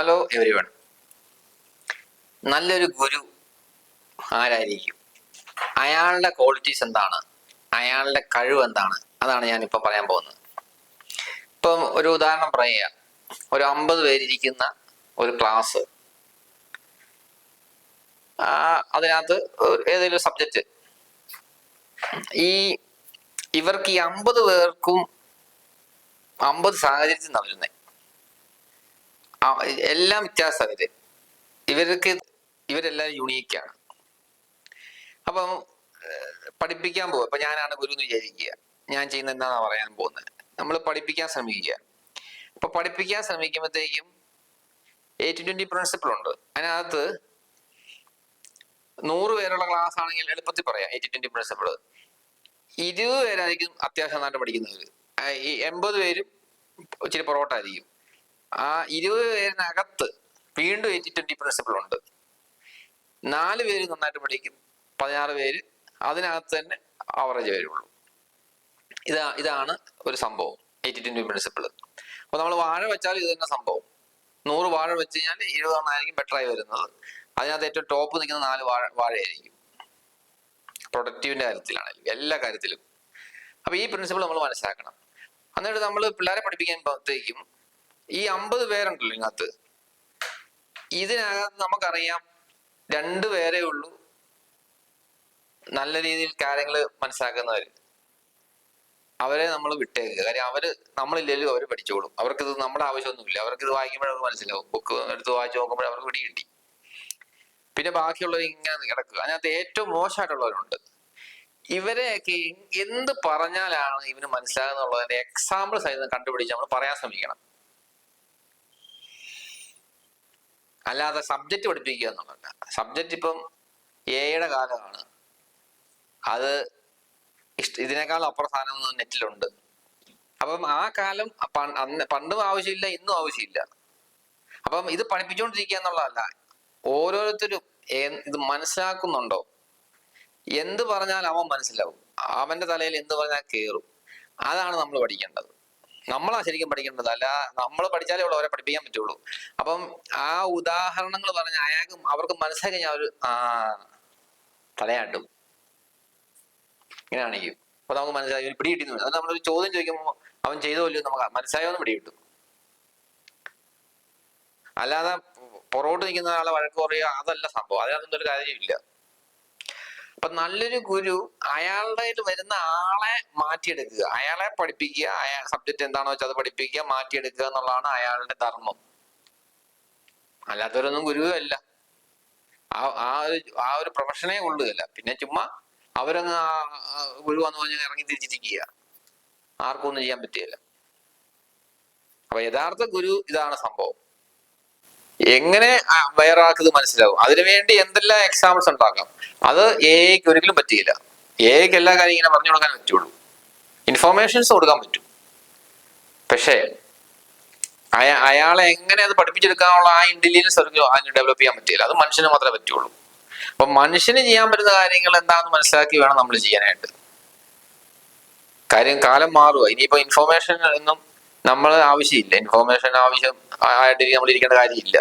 Hello everyone. നല്ലൊരു ഗുരു ആരായിരിക്കും? അയാളുടെ ക്വാളിറ്റീസ് എന്താണ്? അയാളുടെ കഴിവ് എന്താണ്? അതാണ് ഞാനിപ്പം പറയാൻ പോകുന്നത്. ഇപ്പം ഒരു ഉദാഹരണം പറയുക. ഒരു 50 പേരിരിക്കുന്ന ഒരു ക്ലാസ്. അതിനകത്ത് ഏതെങ്കിലും ഒരു സബ്ജക്റ്റ്. ഇവർക്ക് ഈ 50 പേർക്കും 50 സാഹചര്യത്തിൽ നിന്നാണ് വരുന്നത്. എല്ലാം വ്യത്യാസമാണ്. ഇവരെല്ലാവരും യുണീക്കാണ്. അപ്പം പഠിപ്പിക്കാൻ പോവുക. ഇപ്പൊ ഞാനാണ് ഗുരു എന്ന് വിചാരിക്കുക. ഞാൻ ചെയ്യുന്ന എന്താണെന്നാ പറയാൻ പോകുന്നത്. നമ്മൾ പഠിപ്പിക്കാൻ ശ്രമിക്കുക. അപ്പൊ പഠിപ്പിക്കാൻ ശ്രമിക്കുമ്പോഴത്തേക്കും 80-20 പ്രിൻസിപ്പിൾ ഉണ്ട്. അതിനകത്ത് 100 പേരുള്ള ക്ലാസ് ആണെങ്കിൽ എളുപ്പത്തിൽ പറയാം 80-20 പ്രിൻസിപ്പിൾ. 20 പേരായിരിക്കും അത്യാവശ്യം നന്നായിട്ട് പഠിക്കുന്നവര്. ഈ 80 പേരും ഇച്ചിരി പുറകോട്ടായിരിക്കും. ആ 20 പേരിനകത്ത് വീണ്ടും 80-20 പ്രിൻസിപ്പിൾ ഉണ്ട്. 4 പേര് നന്നായിട്ട് പഠിക്കും, 16 പേര് അതിനകത്ത് തന്നെ ആവറേജ് വരുള്ളൂ. ഇതാണ് ഒരു സംഭവം 80-20 പ്രിൻസിപ്പിൾ. അപ്പൊ നമ്മൾ വാഴ വെച്ചാൽ ഇത് തന്നെ സംഭവം. 100 വാഴ വെച്ച് കഴിഞ്ഞാൽ 20 ആയിരിക്കും ബെറ്റർ ആയി വരുന്നത്. അതിനകത്ത് ഏറ്റവും ടോപ്പ് നിൽക്കുന്ന 4 വാഴയായിരിക്കും. പ്രൊഡക്റ്റീവിന്റെ കാര്യത്തിലാണെങ്കിലും എല്ലാ കാര്യത്തിലും. അപ്പൊ ഈ പ്രിൻസിപ്പിൾ നമ്മൾ മനസ്സിലാക്കണം. എന്നിട്ട് നമ്മൾ പിള്ളേരെ പഠിപ്പിക്കുമ്പോഴത്തേക്കും ഈ 50 പേരുണ്ടല്ലോ ഇതിനകത്ത് നമുക്കറിയാം 2 പേരേ ഉള്ളൂ നല്ല രീതിയിൽ കാര്യങ്ങൾ മനസ്സിലാക്കുന്നവര്. അവരെ നമ്മൾ വിട്ടേക്കുക. കാര്യം നമ്മളില്ലെങ്കിലും അവർ പഠിച്ചോളും. അവർക്കിത് നമ്മുടെ ആവശ്യമൊന്നുമില്ല. അവർക്കിത് വായിക്കുമ്പോഴവർക്ക് മനസ്സിലാവും. ബുക്ക് എടുത്ത് വായിച്ചു നോക്കുമ്പോൾ അവർക്ക് പിടി കിട്ടി. പിന്നെ ബാക്കിയുള്ളവർ ഇങ്ങനെ കിടക്കുക. അതിനകത്ത് ഏറ്റവും മോശമായിട്ടുള്ളവരുണ്ട്. ഇവരെയൊക്കെ എന്ത് പറഞ്ഞാലാണ് ഇവന് മനസ്സിലാകുന്നുള്ളതിന്റെ എക്സാമ്പിൾ സഹിതം കണ്ടുപിടിച്ച് നമ്മൾ പറയാൻ ശ്രമിക്കണം. അല്ലാതെ സബ്ജക്റ്റ് പഠിപ്പിക്കുക എന്നുള്ളതല്ല. സബ്ജക്റ്റ് ഇപ്പം എയുടെ കാലമാണ്. അത് ഇതിനേക്കാൾ അപ്പുറ സാധനം നെറ്റിലുണ്ട്. അപ്പം ആ കാലം പണ്ടും ആവശ്യമില്ല, ഇന്നും ആവശ്യമില്ല. അപ്പം ഇത് പഠിപ്പിച്ചുകൊണ്ടിരിക്കുക എന്നുള്ളതല്ല. ഓരോരുത്തരും ഇത് മനസ്സിലാക്കുന്നുണ്ടോ? എന്ത് പറഞ്ഞാൽ അവൻ മനസ്സിലാവും. അവന്റെ തലയിൽ എന്ത് പറഞ്ഞാൽ കയറും. അതാണ് നമ്മൾ പഠിക്കേണ്ടത്. നമ്മളാ ശരിക്കും പഠിക്കേണ്ടത്. അല്ല നമ്മൾ പഠിച്ചാലേ ഉള്ളൂ അവരെ പഠിപ്പിക്കാൻ പറ്റുള്ളൂ. അപ്പം ആ ഉദാഹരണങ്ങൾ പറഞ്ഞ അവർക്ക് മനസ്സിലാക്കി കഴിഞ്ഞാൽ അവർ തലയാട്ടും. ഇങ്ങനെ കാണിക്കും. അപ്പൊ നമുക്ക് മനസ്സിലായി പിടി കിട്ടുന്നു. അത് നമ്മളൊരു ചോദ്യം ചോദിക്കുമ്പോൾ അവൻ ചെയ്തോ ഇല്ലയോ നമുക്ക് മനസ്സിലായോന്ന് പിടി കിട്ടും. അല്ലാതെ പുറകോട്ട് നിൽക്കുന്ന ആളെ വഴക്ക് പറയുക അതല്ല സംഭവം. അതിനകത്തൊന്നും ഒരു കാര്യമില്ല. അപ്പൊ നല്ലൊരു ഗുരു അയാളുടെ വരുന്ന ആളെ മാറ്റിയെടുക്കുക, അയാളെ പഠിപ്പിക്കുക, സബ്ജക്റ്റ് എന്താണോ വെച്ചാൽ അത് പഠിപ്പിക്കുക, മാറ്റിയെടുക്കുക എന്നുള്ളതാണ് അയാളുടെ ധർമ്മം. അല്ലാത്തവരൊന്നും ഗുരുവല്ല. ആ ഒരു പ്രൊഫഷനെ കൊള്ളുകയല്ല. പിന്നെ ചുമ്മാ അവരങ്ങ് ഗുരു വന്നു പറഞ്ഞാൽ ഇറങ്ങി തിരിച്ചിരിക്കുക. ആർക്കും ഒന്നും ചെയ്യാൻ പറ്റിയല്ല. അപ്പൊ യഥാർത്ഥ ഗുരു ഇതാണ് സംഭവം. എങ്ങനെ വേറൊരാൾക്ക് ഇത് മനസ്സിലാവും? അതിനുവേണ്ടി എന്തെല്ലാം എക്സാമ്പിൾസ് ഉണ്ടാക്കാം. അത് എക്ക് ഒരിക്കലും പറ്റിയില്ല. എക്ക് എല്ലാ കാര്യം ഇങ്ങനെ പറഞ്ഞു കൊടുക്കാൻ പറ്റുള്ളൂ. ഇൻഫോർമേഷൻസ് കൊടുക്കാൻ പറ്റും. പക്ഷേ അയാളെ എങ്ങനെ അത് പഠിപ്പിച്ചെടുക്കാനുള്ള ആ ഇന്റലിജൻസ് അതിന് ഡെവലപ്പ് ചെയ്യാൻ പറ്റിയില്ല. അത് മനുഷ്യന് മാത്രമേ പറ്റുള്ളൂ. അപ്പൊ മനുഷ്യന് ചെയ്യാൻ പറ്റുന്ന കാര്യങ്ങൾ എന്താണെന്ന് മനസ്സിലാക്കി വേണം നമ്മൾ ചെയ്യാനായിട്ട്. കാലം മാറുക. ഇനിയിപ്പോ ഇൻഫോർമേഷൻ ഒന്നും നമ്മൾ ആവശ്യമില്ല. ഇൻഫോർമേഷൻ ആവശ്യം ആയിട്ട് നമ്മൾ ഇരിക്കേണ്ട കാര്യമില്ല.